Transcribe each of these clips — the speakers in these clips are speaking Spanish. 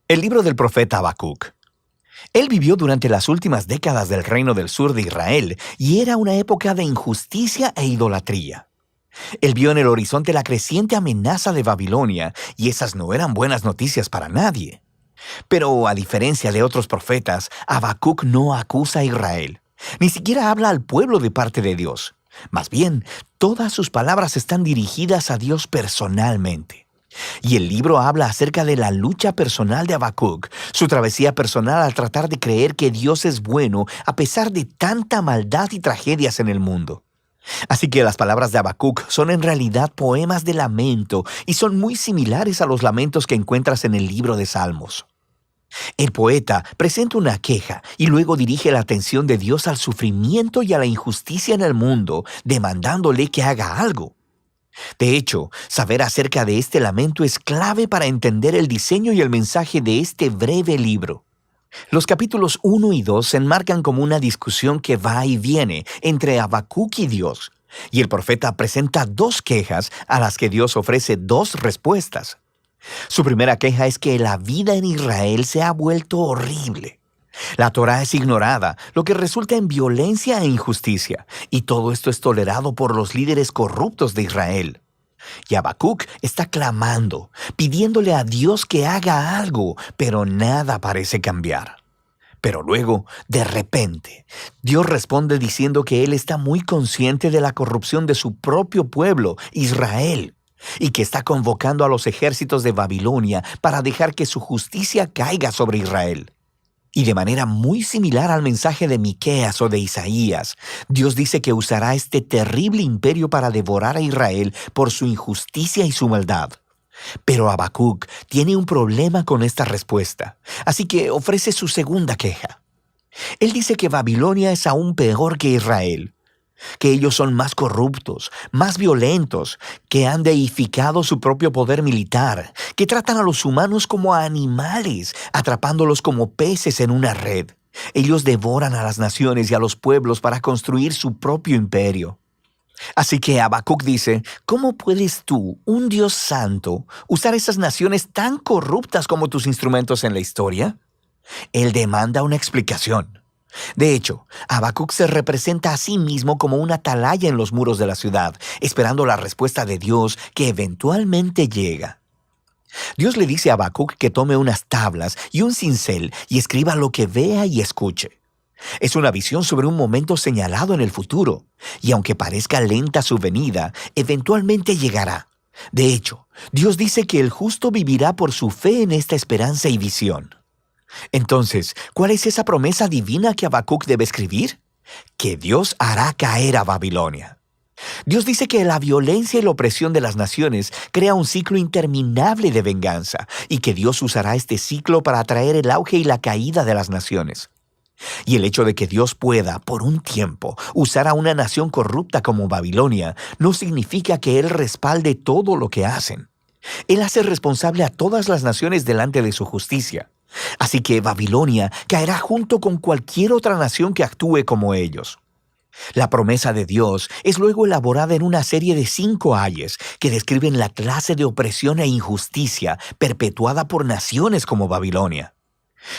El libro del profeta Habacuc. Él vivió durante las últimas décadas del reino del sur de Israel y era una época de injusticia e idolatría. Él vio en el horizonte la creciente amenaza de Babilonia y esas no eran buenas noticias para nadie. Pero a diferencia de otros profetas, Habacuc no acusa a Israel. Ni siquiera habla al pueblo de parte de Dios. Más bien, todas sus palabras están dirigidas a Dios personalmente. Y el libro habla acerca de la lucha personal de Habacuc, su travesía personal al tratar de creer que Dios es bueno a pesar de tanta maldad y tragedias en el mundo. Así que las palabras de Habacuc son en realidad poemas de lamento y son muy similares a los lamentos que encuentras en el libro de Salmos. El poeta presenta una queja y luego dirige la atención de Dios al sufrimiento y a la injusticia en el mundo, demandándole que haga algo. De hecho, saber acerca de este lamento es clave para entender el diseño y el mensaje de este breve libro. Los capítulos 1 y 2 se enmarcan como una discusión que va y viene entre Habacuc y Dios, y el profeta presenta dos quejas a las que Dios ofrece dos respuestas. Su primera queja es que la vida en Israel se ha vuelto horrible. La Torá es ignorada, lo que resulta en violencia e injusticia, y todo esto es tolerado por los líderes corruptos de Israel. Y Habacuc está clamando, pidiéndole a Dios que haga algo, pero nada parece cambiar. Pero luego, de repente, Dios responde diciendo que Él está muy consciente de la corrupción de su propio pueblo, Israel, y que está convocando a los ejércitos de Babilonia para dejar que su justicia caiga sobre Israel. Y de manera muy similar al mensaje de Miqueas o de Isaías, Dios dice que usará este terrible imperio para devorar a Israel por su injusticia y su maldad. Pero Habacuc tiene un problema con esta respuesta, así que ofrece su segunda queja. Él dice que Babilonia es aún peor que Israel, que ellos son más corruptos, más violentos, que han deificado su propio poder militar, que tratan a los humanos como a animales, atrapándolos como peces en una red. Ellos devoran a las naciones y a los pueblos para construir su propio imperio. Así que Habacuc dice, ¿cómo puedes tú, un Dios santo, usar esas naciones tan corruptas como tus instrumentos en la historia? Él demanda una explicación. De hecho, Habacuc se representa a sí mismo como una atalaya en los muros de la ciudad, esperando la respuesta de Dios que eventualmente llega. Dios le dice a Habacuc que tome unas tablas y un cincel y escriba lo que vea y escuche. Es una visión sobre un momento señalado en el futuro, y aunque parezca lenta su venida, eventualmente llegará. De hecho, Dios dice que el justo vivirá por su fe en esta esperanza y visión. Entonces, ¿cuál es esa promesa divina que Habacuc debe escribir? Que Dios hará caer a Babilonia. Dios dice que la violencia y la opresión de las naciones crea un ciclo interminable de venganza y que Dios usará este ciclo para atraer el auge y la caída de las naciones. Y el hecho de que Dios pueda, por un tiempo, usar a una nación corrupta como Babilonia no significa que Él respalde todo lo que hacen. Él hace responsable a todas las naciones delante de su justicia. Así que Babilonia caerá junto con cualquier otra nación que actúe como ellos. La promesa de Dios es luego elaborada en una serie de 5 ayes que describen la clase de opresión e injusticia perpetuada por naciones como Babilonia.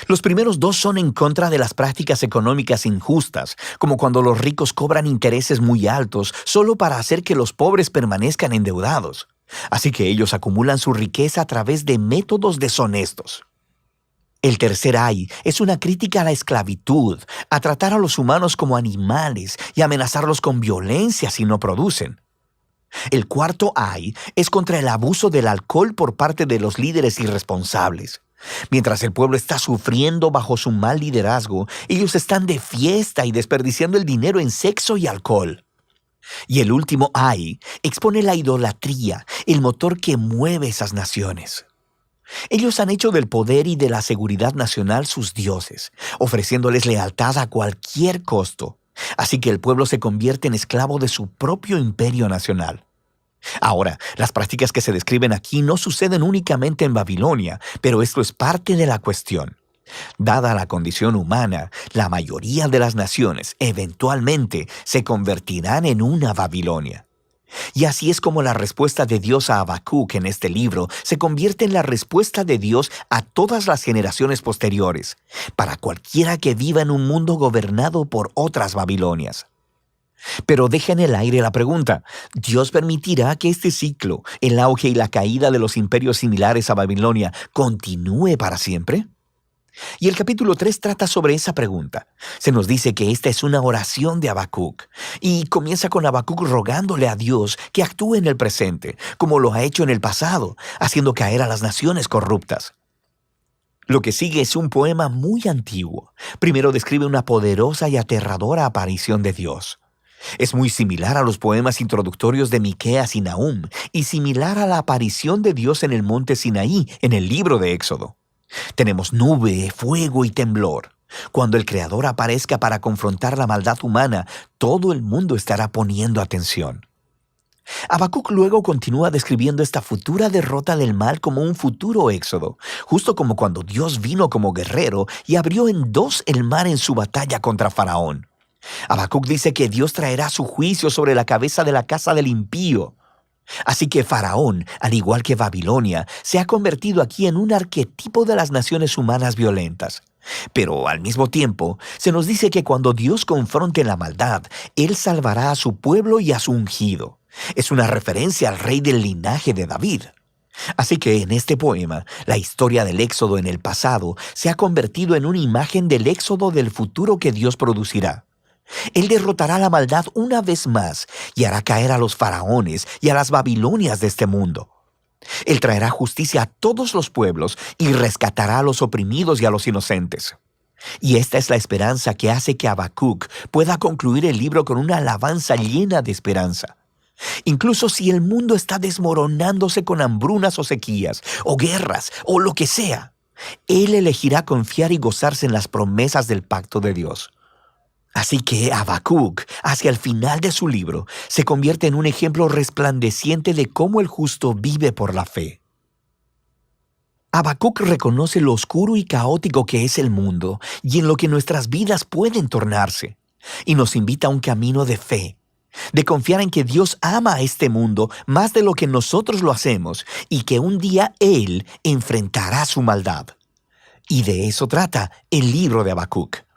Los primeros 2 son en contra de las prácticas económicas injustas, como cuando los ricos cobran intereses muy altos solo para hacer que los pobres permanezcan endeudados. Así que ellos acumulan su riqueza a través de métodos deshonestos. El tercer ay es una crítica a la esclavitud, a tratar a los humanos como animales y amenazarlos con violencia si no producen. El cuarto ay es contra el abuso del alcohol por parte de los líderes irresponsables. Mientras el pueblo está sufriendo bajo su mal liderazgo, ellos están de fiesta y desperdiciando el dinero en sexo y alcohol. Y el último ay expone la idolatría, el motor que mueve esas naciones. Ellos han hecho del poder y de la seguridad nacional sus dioses, ofreciéndoles lealtad a cualquier costo. Así que el pueblo se convierte en esclavo de su propio imperio nacional. Ahora, las prácticas que se describen aquí no suceden únicamente en Babilonia, pero esto es parte de la cuestión. Dada la condición humana, la mayoría de las naciones eventualmente se convertirán en una Babilonia. Y así es como la respuesta de Dios a Habacuc en este libro se convierte en la respuesta de Dios a todas las generaciones posteriores, para cualquiera que viva en un mundo gobernado por otras Babilonias. Pero deja en el aire la pregunta: ¿Dios permitirá que este ciclo, el auge y la caída de los imperios similares a Babilonia, continúe para siempre? Y el capítulo 3 trata sobre esa pregunta. Se nos dice que esta es una oración de Habacuc, y comienza con Habacuc rogándole a Dios que actúe en el presente, como lo ha hecho en el pasado, haciendo caer a las naciones corruptas. Lo que sigue es un poema muy antiguo. Primero describe una poderosa y aterradora aparición de Dios. Es muy similar a los poemas introductorios de Miqueas y Nahum, y similar a la aparición de Dios en el monte Sinaí, en el libro de Éxodo. Tenemos nube, fuego y temblor. Cuando el Creador aparezca para confrontar la maldad humana, todo el mundo estará poniendo atención. Habacuc luego continúa describiendo esta futura derrota del mal como un futuro éxodo, justo como cuando Dios vino como guerrero y abrió en dos el mar en su batalla contra Faraón. Habacuc dice que Dios traerá su juicio sobre la cabeza de la casa del impío. Así que Faraón, al igual que Babilonia, se ha convertido aquí en un arquetipo de las naciones humanas violentas. Pero al mismo tiempo, se nos dice que cuando Dios confronte la maldad, Él salvará a su pueblo y a su ungido. Es una referencia al rey del linaje de David. Así que en este poema, la historia del éxodo en el pasado se ha convertido en una imagen del éxodo del futuro que Dios producirá. Él derrotará la maldad una vez más y hará caer a los faraones y a las Babilonias de este mundo. Él traerá justicia a todos los pueblos y rescatará a los oprimidos y a los inocentes. Y esta es la esperanza que hace que Habacuc pueda concluir el libro con una alabanza llena de esperanza. Incluso si el mundo está desmoronándose con hambrunas o sequías, o guerras, o lo que sea, Él elegirá confiar y gozarse en las promesas del pacto de Dios. Así que Habacuc, hacia el final de su libro, se convierte en un ejemplo resplandeciente de cómo el justo vive por la fe. Habacuc reconoce lo oscuro y caótico que es el mundo y en lo que nuestras vidas pueden tornarse, y nos invita a un camino de fe, de confiar en que Dios ama a este mundo más de lo que nosotros lo hacemos y que un día Él enfrentará su maldad. Y de eso trata el libro de Habacuc.